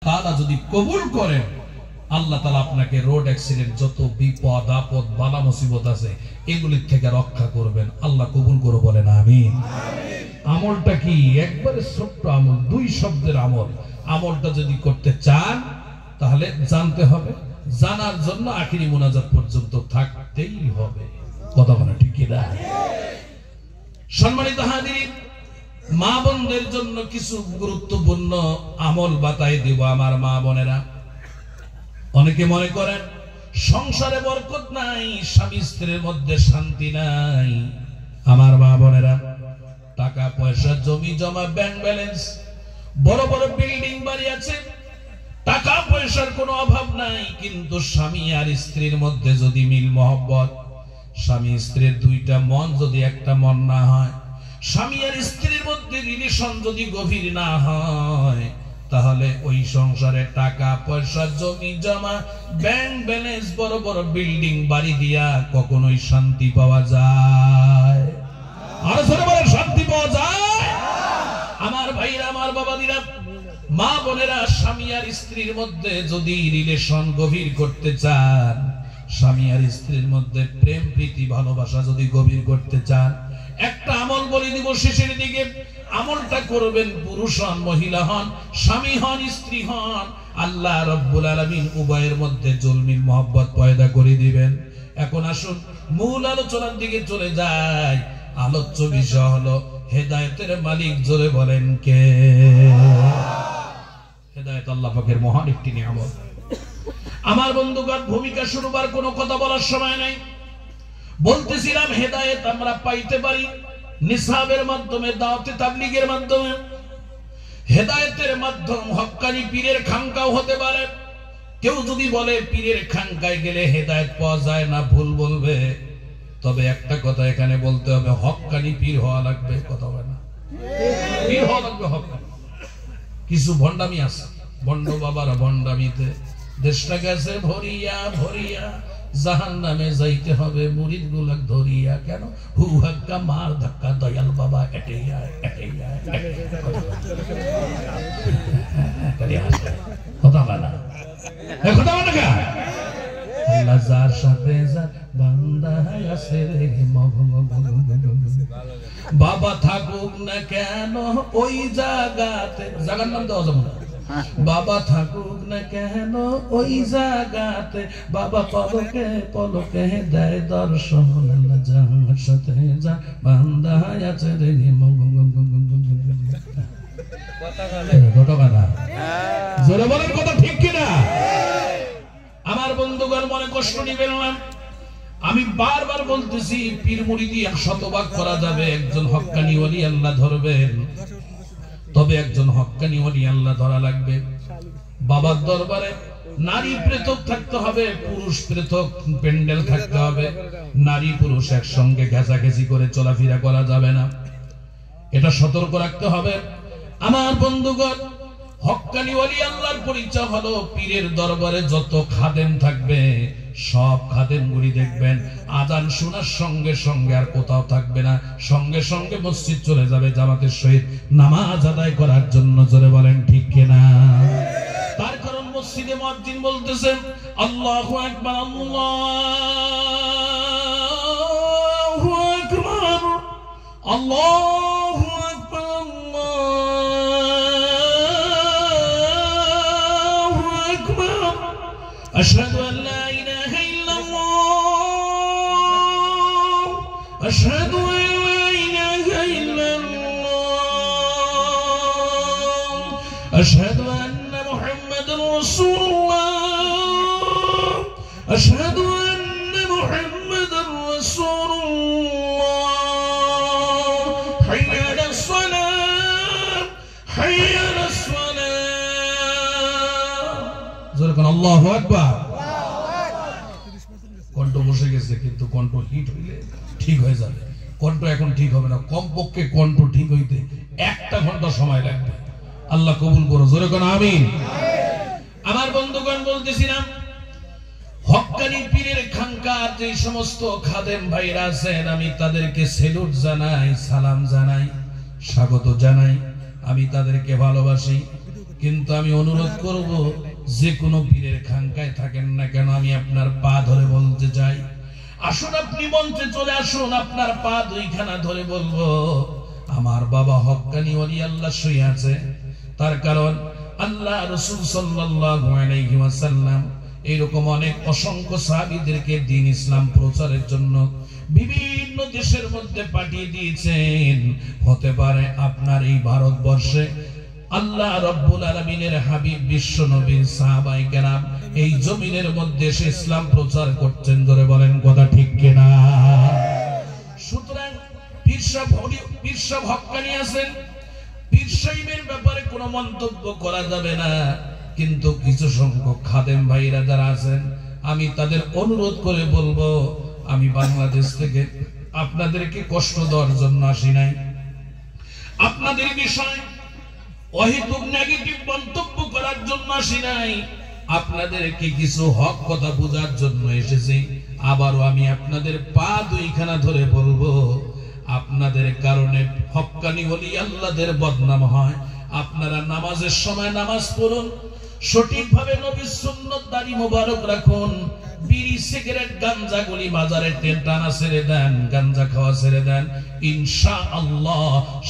তাআলা যদি কবুল করেন, আল্লাহ তাআলা আপনাকে রোড অ্যাক্সিডেন্ট, যত বিপদ আপদ বালা মুসিবত আছে এগুলির থেকে রক্ষা করবেন। আল্লাহ কবুল করে বলেন আমিন। আমলটা কি? একবারে ছোট্ট আমল, 2 শব্দের আমল। আমলটা যদি করতে চান তাহলে জানতে হবে, জানার জন্য আখিরি মুনাজাত পর্যন্ত থাকতেই হবে। কথা বলে ঠিক কি না? সম্মানিত হাজিরিন, মা বোনদের জন্য কিছু গুরুত্বপূর্ণ আমল বাতাই দিব। আমার মা বোনেরা, অনেকে মনে করেন সংসারে বরকত নাই, স্বামী স্ত্রীর মধ্যে শান্তি নাই। আমার মা বোনেরা, টাকা পয়সা জমি জমা ব্যাংক ব্যালেন্স, বড় বড় বিল্ডিং বাড়ি আছে, টাকা পয়সার কোনো অভাব নাই, কিন্তু স্বামী আর স্ত্রীর মধ্যে যদি মিল মহব্বত, স্বামী স্ত্রীর 2টা মন যদি একটা মন না হয়, স্বামী আর স্ত্রীর মধ্যে রিলেশন যদি গভীর না হয়, তাহলে ওই সংসারে টাকা পয়সা জমি জমা ব্যাংক ব্যালেন্স বড় বড় বিল্ডিং বাড়ি দিয়া কখনোই শান্তি পাওয়া যায়? আর শান্তি পাওয়া যায়? আমার ভাইরা, আমার বাবাদিরা, মা বোনেরা, স্বামী আর স্ত্রীর মধ্যে যদি রিলেশন গভীর করতে চান, স্বামী আর স্ত্রীর মধ্যে প্রেম প্রীতি ভালোবাসা যদি গভীর করতে চান, একটা আমল বলে দিব শেষের দিকে। আমলটা করবেন, পুরুষ হন মহিলা হন, স্বামী হন স্ত্রী হন, আল্লাহ রাব্বুল আলামিন উভয়ের মধ্যে জলমিল মহব্বত পয়দা করে দিবেন। এখন আসুন মূল আলোচনার দিকে চলে যাই। আলোচ্য বিষয় হলো হেদায়েতের মালিক। জোরে বলেন কে? হেদায়েত আল্লাহ পাকের মহান একটি নিয়ামত। আমার বন্ধুগণ, ভূমিকা শুরুবার কোনো কথা বলার সময় নাই। বলতেছিলাম হেদায়েত আমরা পাইতে পারি নিসাবের মাধ্যমে, দাওয়াতে তাবলীগের মাধ্যমে। হেদায়েতের মাধ্যম হক্কানি পীরের খানকাও হতে পারে। কেউ যদি বলে পীরের খানকায় গেলে হেদায়েত পাওয়া যায় না, ভুল বলবে। তবে একটা কথা এখানে বলতে হবে, হক্কানি পীর হওয়া লাগবে। কথা হয় না? পীর হওয়া লাগবে, হক্কানি। কিছু ভণ্ডামি আছে, ভণ্ড বাবারা ভণ্ডামিতে দেশটা গেছে ভরিয়া ভরিয়া, জাহান্নামে যাইতে হবে মুরিদ গুলাক ধরিয়া। কেন? হু হাক্কা মার ধাক্কা দয়াল বাবা এটাইয়া এটাইয়া। কথা বলা, কথা বলা কা আল্লাহ যার সাথে যার বান্দা আছে রে বাবা থাকুক না কেন ওই জায়গাতে, জায়গার নাম দেওয়া যাবে না। বাবা থাকুক না কেন ওই জায়গাতে, বাবা পলকে পলকে দেয় দর্শন। আল্লাহ যার সাথে যা বান্দা আছে রে জোরে বলেন কথা ঠিক কিনা? আমার বন্ধুগণ, মনে কষ্ট নিবেন না। আমি বারবার বলতেছি, পীর মুরিদি 100 ভাগ করা যাবে। একজন হক্কানি ওলি আল্লাহ ধরবেন, তবে একজন হক্কানি ওলি আল্লাহ ধরা লাগবে। বাবার দরবারে নারী পৃথক থাকতে হবে, পুরুষ পৃথক প্যান্ডেল থাকতে হবে। নারী পুরুষ একসঙ্গে ঘেঁচাঘেঁচি করে চলাফেরা করা যাবে না, এটা সতর্ক রাখতে হবে। আমার বন্ধুগণ, হক্কানি ওলি আল্লাহর পরিচয় হলো পীরের দরবারে যত খাদেম থাকবে, সব খাদেমগুলি দেখবেন আজান শোনার সঙ্গে সঙ্গে আর কোথাও থাকবে না, সঙ্গে সঙ্গে মসজিদ চলে যাবে জামাতের সহিত নামাজ আদায় করার জন্য। জোরে বলেন ঠিক কিনা? তার কারণ মসজিদে মুয়াজ্জিন বলতেছেন আল্লাহু আকবার, আল্লাহু আকবার, আল্লাহু আকবার, আল্লাহু আকবার, আশহাদু আন লা ইলাহা ইল্লাল্লাহ, আশহাদু আন লা ইলাহা ইল্লাল্লাহ, আশহাদু আন্না মুহাম্মাদুর রাসূলুল্লাহ, আশহাদু আন্না মুহাম্মাদুর রাসূলুল্লাহ, হাইয়া আলাস সালাত, হাইয়া আলাস সালাত। জোরে কোন আল্লাহু আকবার। কণ্ঠ বসে গেছে, কিন্তু কণ্ঠ হিট হইলে ঠিক হয়ে যাবে। কণ্ঠ এখন ঠিক হবে না, কমপক্ষে কণ্ঠ ঠিক হইতে 1 ঘন্টা সময় লাগবে। আল্লাহ কবুল করো, জোরে কোন আমিন। আমার বন্ধুগণ, বলতেছিলাম হক্কানি পীরের খানকার যে সমস্ত খাদেম ভাইরা আছেন, আমি তাদেরকে সেলুট জানাই, সালাম জানাই, স্বাগত জানাই। আমি তাদেরকে ভালোবাসি। কিন্তু আমি অনুরোধ করব, যে কোনো পীরের খানকায় থাকেন না কেন, আমি আপনার পা ধরে বলতে চাই, আসুন আপনি মঞ্চে চলে আসুন, আপনার পা দুইখানা ধরে বলবো আমার বাবা হক্কানি ওলি আল্লাহ শুয়ে আছে। তার কারণ আল্লাহ রাসূল সাল্লাল্লাহু আলাইহি ওয়াসাল্লাম এরকম অনেক অসংখ্য সাহাবীদেরকে দ্বীন ইসলাম প্রচারের জন্য বিভিন্ন দেশের মধ্যে পাঠিয়ে দিয়েছেন। হতে পারে আপনার এই ভারতবর্ষে আল্লাহ রাব্বুল আলামিনের হাবিব বিশ্ব নবীর সাহাবায়ে কেরাম এই জমিনের মধ্যে এসে ইসলাম প্রচার করছেন। ধরে বলেন কথা ঠিক কিনা? সুতরাং পীর সাহেব হক্কানি আছেন, পীর সাহেবের ব্যাপারে কোনো মন্তব্য করা যাবে না, কিন্তু কিছু সংখ্যক খাদেম ভাইরা যারা আছেন আমি তাদের অনুরোধ করে বলবো, আমি বাংলাদেশ থেকে আপনাদেরকে কষ্ট দেওয়ার জন্য আসি নাই, আপনাদের বিষয় অহেতুক নেগেটিভ মন্তব্য করার জন্য আসি নাই, আপনাদেরকে কিছু হক কথা বোঝার জন্য এসেছি। আবারও আমি আপনাদের পা দুইখানা ধরে বলবো, আপনাদের কারণে হক্কানি ওলি আল্লাহদের বদনাম হয়। আপনারা নামাজের সময় নামাজ পড়ুন, সঠিকভাবে নবীর সুন্নাত দাড়ি মোবারক রাখুন, বিড়ি সিগারেট গাঞ্জা গুলি মাজারে টানা ছেড়ে দেন, গাঞ্জা খাওয়া ছেড়ে দেন, ইনশাআল্লাহ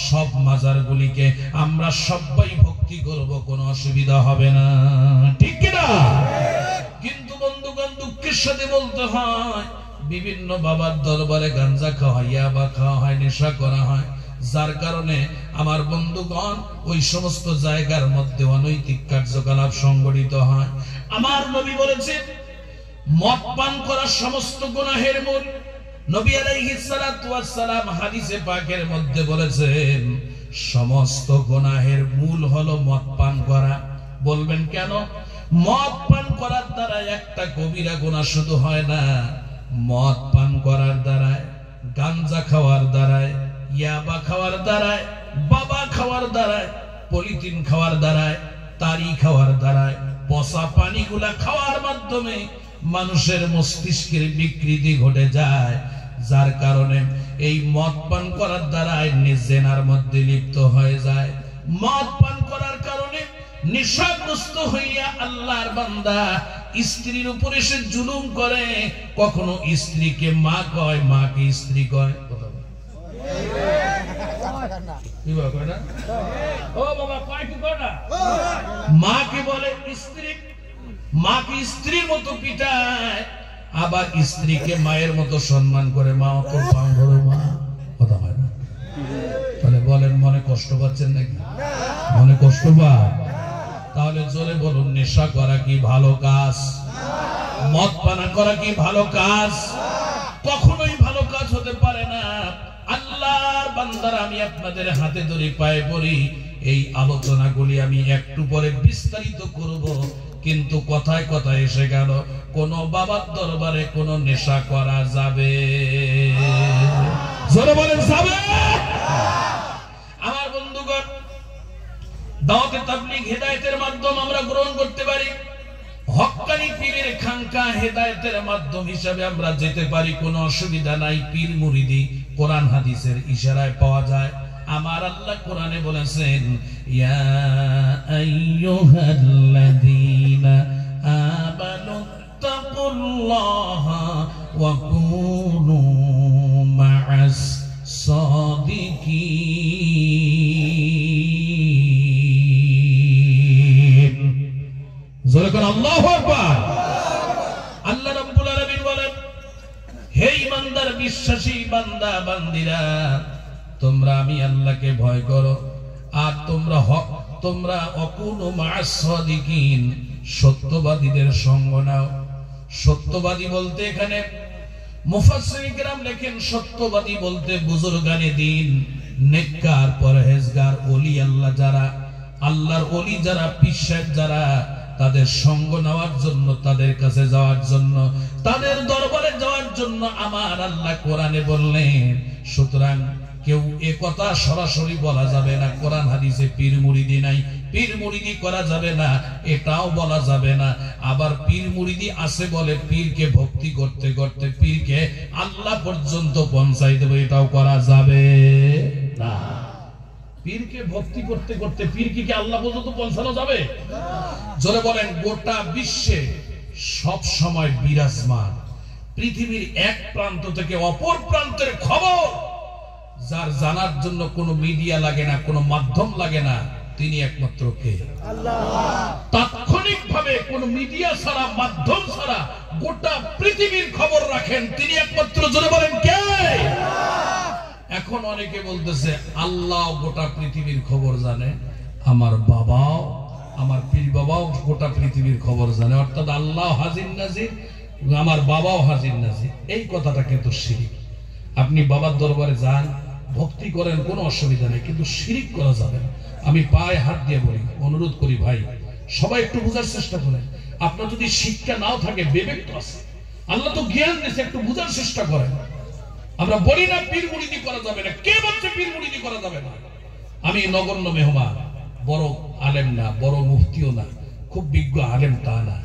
সব মাজার গুলিকে আমরা সবাই ভক্তি করব, কোনো অসুবিধা হবে না, ঠিক কি না? কিন্তু বন্ধুগণ দুঃখের সাথে বলতে হয়, বিভিন্ন বাবার দরবারে গাঞ্জা খাওয়া, ইয়াবা খাওয়া হয়, নেশা করা হয়, যার কারণে আমার বন্ধুগণ ওই সমস্ত জায়গার মধ্যে অনৈতিক কার্যকলাপ সংগঠিত হয়। আমার নবী বলেছেন মদ পান করা সমস্ত গুনাহের মূল। নবী আলাইহিস সালাতু ওয়াস সালাম হাদিসে পাকের মধ্যে বলেছেন সমস্ত গুনাহের মূল হলো মদ পান করা। বলবেন কেন? মদ পান করার দ্বারা একটা কবিরা গুনাহ শুধু হয় না, মদ পান করার দ্বারা, গাঞ্জা খাওয়ার দ্বারা, ইয়াবা খাওয়ার দ্বারা, বাবা খাওয়ার দ্বারা, পলিথিন খাওয়ার দ্বারা, তারি খাওয়ার দ্বারা, পচা পানিগুলা খাওয়ার মাধ্যমে মানুষের মস্তিষ্কের বিকৃতি ঘটে যায়, যার কারণে এই মদ পান করার দ্বারা জিনার মধ্যে লিপ্ত হয়ে যায়। মদ পান করার কারণে নেশাগ্রস্ত হইয়া আল্লাহর বান্দা স্ত্রীর উপরে সে জুলুম করে, কখনো স্ত্রীকে মা কয়, মাকে স্ত্রী কয়, মাকে বলে স্ত্রী, মাকে স্ত্রীর মতো পিটায়, আবার স্ত্রীকে মায়ের মতো সম্মান করে, মা তোর পাও ধরো, মা, কথা হয় না। তাহলে বলেন মনে কষ্ট পাচ্ছেন নাকি? মনে কষ্ট পায়? তাহলে জোরে বলুন, নেশা করা কি ভালো কাজ? মদ পান করা কি ভালো কাজ? কখনোই ভালো কাজ হতে পারে না। আল্লাহর বান্দারা, আমি আপনাদের হাতে ধরে পায়ে পড়ি, এই আলোচনাগুলি আমি একটু পরে বিস্তারিত করব, কিন্তু কথায় কথায় এসে গেল কোন বাবার দরবারে কোন নেশা করা যাবে? জোরে বলেন যাবে? আমার বন্ধুগণ, দাওয়াতে তাবলীগ হেদায়েতের মাধ্যম আমরা গ্রহণ করতে পারি, হক্কানি পীরের খানকা হেদায়েতের মাধ্যম হিসাবে আমরা যেতে পারি, কোনো অসুবিধা নাই। পীর মুরিদি কোরআন হাদিসের ইশারায় পাওয়া যায়। আমার আল্লাহ কোরআনে বলেছেন, ইয়া আইয়ুহাল্লাযীনা আমানু তাকুল্লাহা ওয়া কুনু মা'আস সাদিকিন। জোরে করে আল্লাহু আকবার। আল্লাহ রাব্বুল আলামিন বলেন, হে ইমানদার বিশ্বাসী বান্দা বান্দিরা, তোমরা আমি আল্লাহকে ভয় করো, আর তোমরা অকুনু মা'আস সাদিকিন, সত্যবাদীদের সঙ্গ নাও। সত্যবাদী বলতে এখানে মুফাসসিরিন কিরাম লেখেন, সত্যবাদী বলতে বুজুর্গানে দ্বীন, নেককার, পরহেজগার, ওলি আল্লাহ যারা, আল্লাহর ওলি যারা, পীর সাহেব যারা, তাদের সঙ্গ নেওয়ার জন্য, তাদের কাছে যাওয়ার জন্য, তাদের দরবারে যাওয়ার জন্য আমার আল্লাহ কোরআনে বললেন। সুতরাং কেউ এ কথা সরাসরি বলা যাবে না কোরআন হাদিসে পীর মুরিদি নাই, পীর মুরিদি করা যাবে না, এটাও বলা যাবে না। আবার পীর মুরিদি আছে বলে পীরকে ভক্তি করতে করতে পীরকে আল্লাহ পর্যন্ত পৌঁছাই দেবে, এটাও করা যাবে না। পীরকে ভক্তি করতে করতে পীর কি আল্লাহ পর্যন্ত পৌঁছানো যাবে? জোরে বলেন। গোটা বিশ্বে সব সময় বিরাজমান, পৃথিবীর এক প্রান্ত থেকে অপর প্রান্তের খবর যার জানার জন্য কোনো মিডিয়া লাগে না, কোনো মাধ্যম লাগে না, তিনি একমাত্র কে? আল্লাহ। তাৎক্ষণিক ভাবে কোন মিডিয়া ছাড়া, মাধ্যম ছাড়া গোটা পৃথিবীর খবর রাখেন, তিনি একমাত্র। জোরে বলেন কে? এখন অনেকে বলতেছে আল্লাহ গোটা পৃথিবীর খবর জানে, আমার বাবাও, আমার পীর বাবাও গোটা পৃথিবীর খবর জানে, অর্থাৎ আল্লাহ হাজির নাজির, আমার বাবাও হাজির নাজির। এই কথাটা কিন্তু শিরিক। আপনি বাবার দরবারে যান, ভক্তি করেন, কোনো অসুবিধা নেই, কিন্তু শিরিক করা যাবে না। আমি পায়ে হাত দিয়ে বলি, অনুরোধ করি ভাই, সবাই একটু বোঝার চেষ্টা করেন। আপনার যদি শিক্ষা নাও থাকে, বিবেক তো আছে, আল্লাহ তো জ্ঞান দিয়েছে, একটু বোঝার চেষ্টা করেন। আমরা বলি না পীর মুরিদি করা যাবে না, কে বলছে পীর মুরিদি করা যাবে না? আমি নগণ্য মেহমান, বড় আলেম না, বড় মুফতিও না, খুব বিজ্ঞ আলেম তা না।